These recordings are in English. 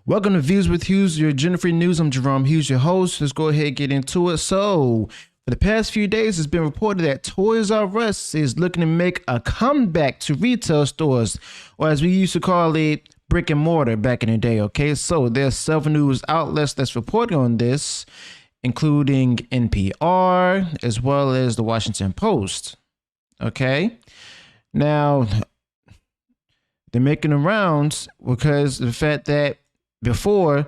Welcome to Views with Hughes, your gender-free news. I'm Jerome Hughes, your host. Let's go ahead and get into it. So, for the past few days, it's been reported that Toys R Us is looking to make a comeback to retail stores, or as we used to call it, brick and mortar back in the day, okay? So, there's several news outlets that's reporting on this, including NPR, as well as the Washington Post, okay? Now, they're making the rounds because of the fact that before,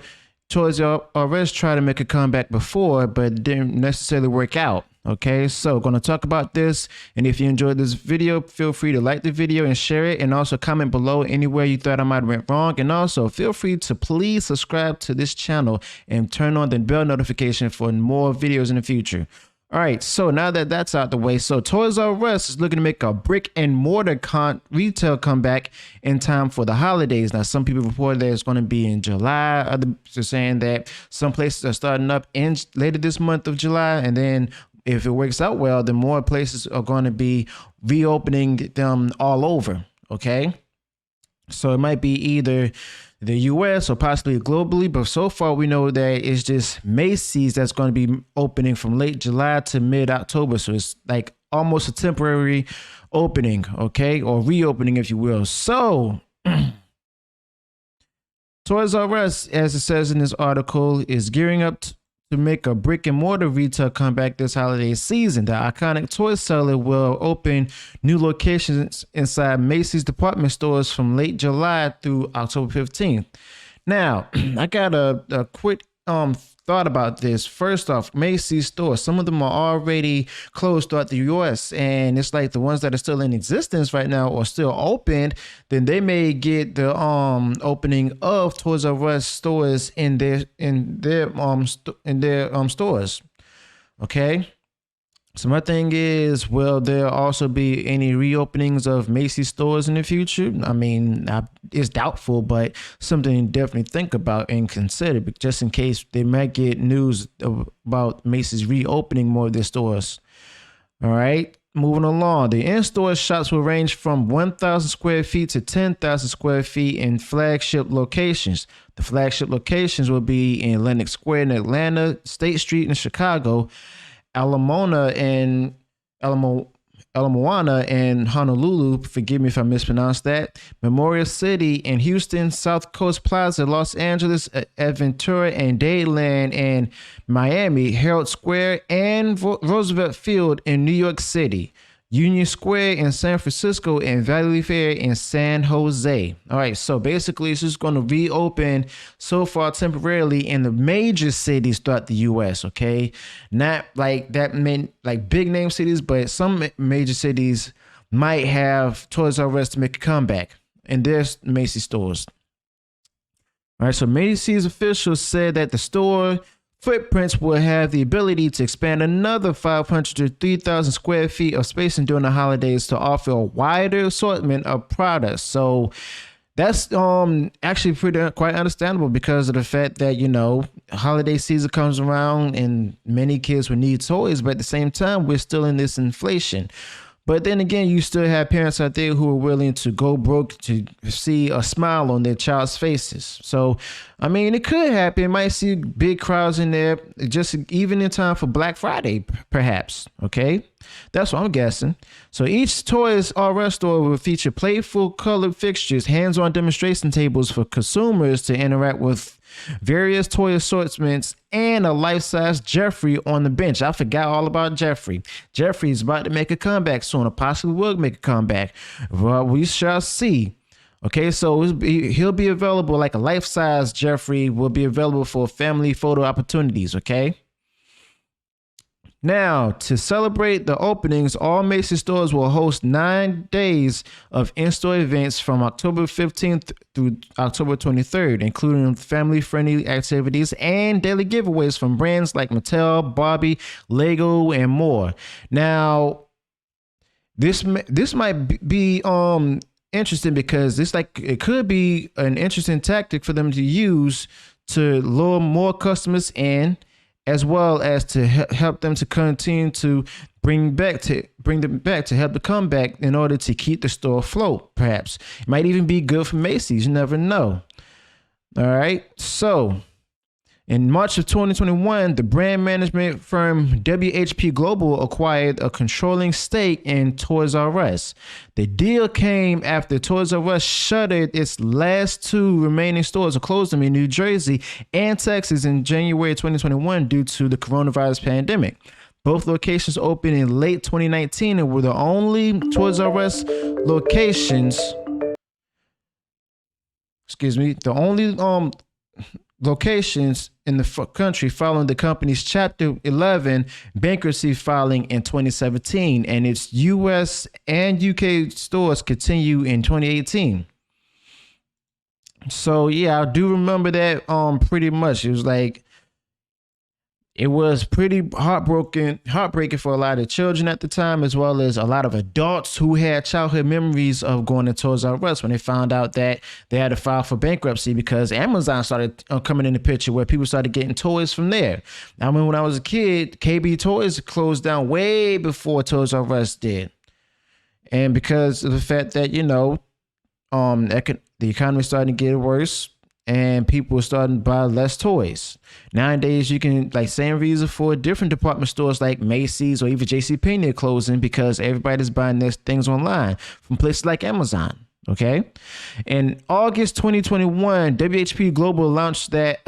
Toys R Us tried to make a comeback before, but it didn't necessarily work out. Okay, so going to talk about this. And if you enjoyed this video, feel free to like the video and share it. And also comment below anywhere you thought I might have went wrong. And also feel free to please subscribe to this channel and turn on the bell notification for more videos in the future. All right, so now that that's out the way, so Toys R Us is looking to make a brick and mortar retail comeback in time for the holidays. Now, some people reported that it's going to be in July. Others are saying that some places are starting up in later this month of July, and then if it works out well, then more places are going to be reopening them all over. Okay, so it might be either the US or possibly globally, but so far we know that it's just Macy's that's going to be opening from late July to mid-October. So it's like almost a temporary opening, okay, or reopening, if you will. So Toys R Us, as it says in this article, is gearing up to make a brick and mortar retail comeback this holiday season. The iconic toy seller will open new locations inside Macy's department stores from late July through October 15th. Now, I got a quick thought about this. First off, Macy's stores, some of them are already closed throughout the US, and it's like the ones that are still in existence right now or still open, then they may get the opening of Toys R Us stores in their stores. Okay. So my thing is, will there also be any reopenings of Macy's stores in the future? I mean, it's doubtful, but something to definitely think about and consider, just in case they might get news about Macy's reopening more of their stores. All right, moving along. The in-store shops will range from 1,000 square feet to 10,000 square feet in flagship locations. The flagship locations will be in Lenox Square in Atlanta, State Street in Chicago, Ala Moana and Honolulu, forgive me if I mispronounced that, Memorial City in Houston, South Coast Plaza, Los Angeles, Aventura and Dayland in Miami, Herald Square and Roosevelt Field in New York City, Union Square in San Francisco, and Valley Fair in San Jose. All right, so basically it's just going to reopen so far temporarily in the major cities throughout the US, okay? Not like that meant like big name cities, but some major cities might have Toys R Us to make a comeback in their Macy's stores. All right, so Macy's officials said that the store footprints will have the ability to expand another 500 to 3,000 square feet of space during the holidays to offer a wider assortment of products. So that's actually quite understandable because of the fact that, you know, holiday season comes around and many kids will need toys, but at the same time, we're still in this inflation. But then again, you still have parents out there who are willing to go broke to see a smile on their child's faces. So, I mean, it could happen. You might see big crowds in there, just even in time for Black Friday, perhaps. Okay, that's what I'm guessing. So each Toys R Us store will feature playful colored fixtures, hands-on demonstration tables for consumers to interact with various toy assortments, and a life-size Jeffrey on the bench. I forgot all about Jeffrey. Jeffrey is about to make a comeback soon, or possibly will make a comeback. Well, we shall see. Okay, so he'll be available, like a life-size Jeffrey will be available for family photo opportunities, okay? Now, to celebrate the openings, all Macy's stores will host 9 days of in-store events from October 15th through October 23rd, including family-friendly activities and daily giveaways from brands like Mattel, Barbie, Lego, and more. Now, this might be interesting because it could be an interesting tactic for them to use to lure more customers in, as well as to help them to continue to bring them back to help the comeback in order to keep the store afloat. Perhaps it might even be good for Macy's. You never know. All right. So in March of 2021, the brand management firm WHP Global acquired a controlling stake in Toys R Us. The deal came after Toys R Us shuttered its last two remaining stores or closed them in New Jersey and Texas in January 2021 due to the coronavirus pandemic. Both locations opened in late 2019 and were the only Toys R Us locations. The only locations in the country following the company's Chapter 11 bankruptcy filing in 2017, and its U.S. and UK stores continue in 2018. So yeah, I do remember that. Pretty much, it was pretty heartbreaking for a lot of children at the time, as well as a lot of adults who had childhood memories of going to Toys R Us when they found out that they had to file for bankruptcy because Amazon started coming in the picture, where people started getting toys from there. I mean, when I was a kid, KB Toys closed down way before Toys R Us did. And because of the fact that, the economy started to get worse, and people were starting to buy less toys. Nowadays, you can, same reason for different department stores like Macy's or even JCPenney closing, because everybody's buying their things online from places like Amazon. Okay. In August 2021, WHP Global announced that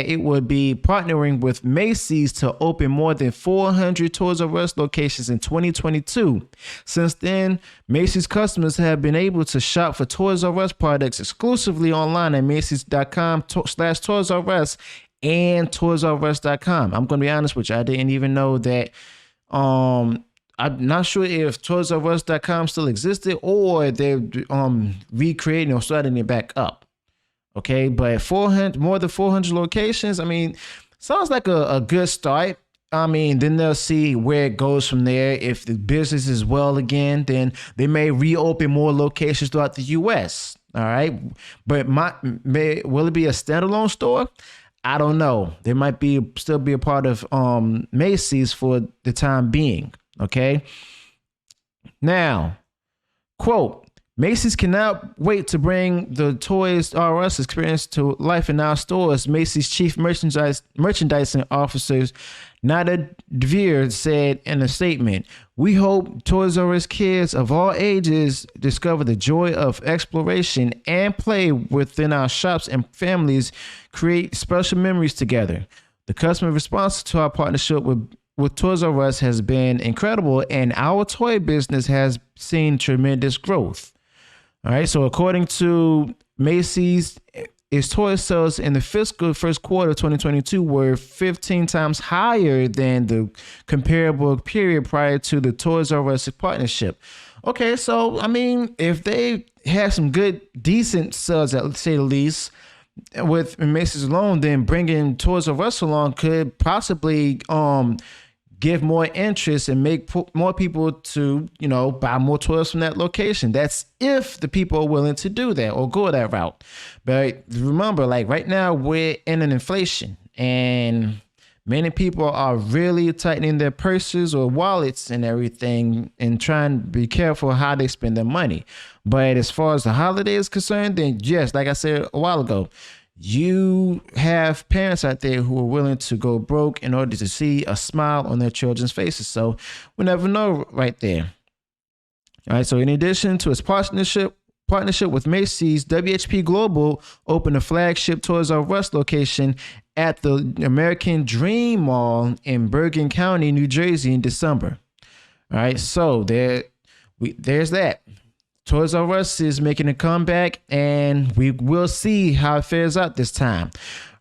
it would be partnering with Macy's to open more than 400 Toys R Us locations in 2022. Since then, Macy's customers have been able to shop for Toys R Us products exclusively online at Macy's.com/Toys R Us and ToysRUs.com. I'm going to be honest with you. I didn't even know that. I'm not sure if ToysRUs.com still existed or they're recreating or starting it back up. Okay, but more than 400 locations, I mean, sounds like a good start. I mean, then they'll see where it goes from there. If the business is well again, then they may reopen more locations throughout the U.S. All right, but will it be a standalone store? I don't know. They might still be a part of Macy's for the time being. Okay. Now, quote, Macy's cannot wait to bring the Toys R Us experience to life in our stores, Macy's chief merchandising officer Nada Dvir said in a statement. We hope Toys R Us kids of all ages discover the joy of exploration and play within our shops, and families create special memories together. The customer response to our partnership with Toys R Us has been incredible, and our toy business has seen tremendous growth. All right, so according to Macy's, its toy sales in the fiscal first quarter of 2022 were 15 times higher than the comparable period prior to the Toys R Us partnership. Okay, so I mean, if they had some decent sales, at say the least, with Macy's alone, then bringing Toys R Us along could possibly give more interest and make more people to, buy more toys from that location. That's if the people are willing to do that or go that route. But remember, right now we're in an inflation, and many people are really tightening their purses or wallets and everything and trying to be careful how they spend their money. But as far as the holiday is concerned, then yes, like I said a while ago, you have parents out there who are willing to go broke in order to see a smile on their children's faces. So we never know right there. All right. So in addition to its partnership with Macy's, WHP Global opened a flagship Toys R Us location at the American Dream Mall in Bergen County, New Jersey in December. All right. So there's that. Toys R Us is making a comeback, and we will see how it fares out this time.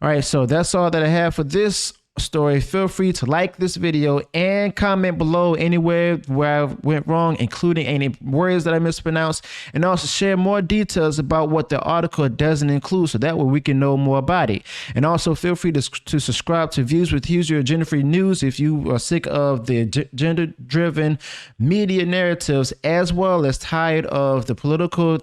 All right, so that's all that I have for this story. Feel free to like this video and comment below anywhere where I went wrong, including any words that I mispronounced, and also share more details about what the article doesn't include, so that way we can know more about it. And also feel free to subscribe to Views with Hughes, your gender-free news, if you are sick of the gender-driven media narratives, as well as tired of the political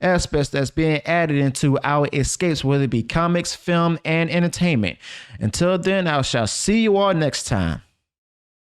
aspects that's being added into our escapes, whether it be comics, film, and entertainment. Until then, I shall see you all next time.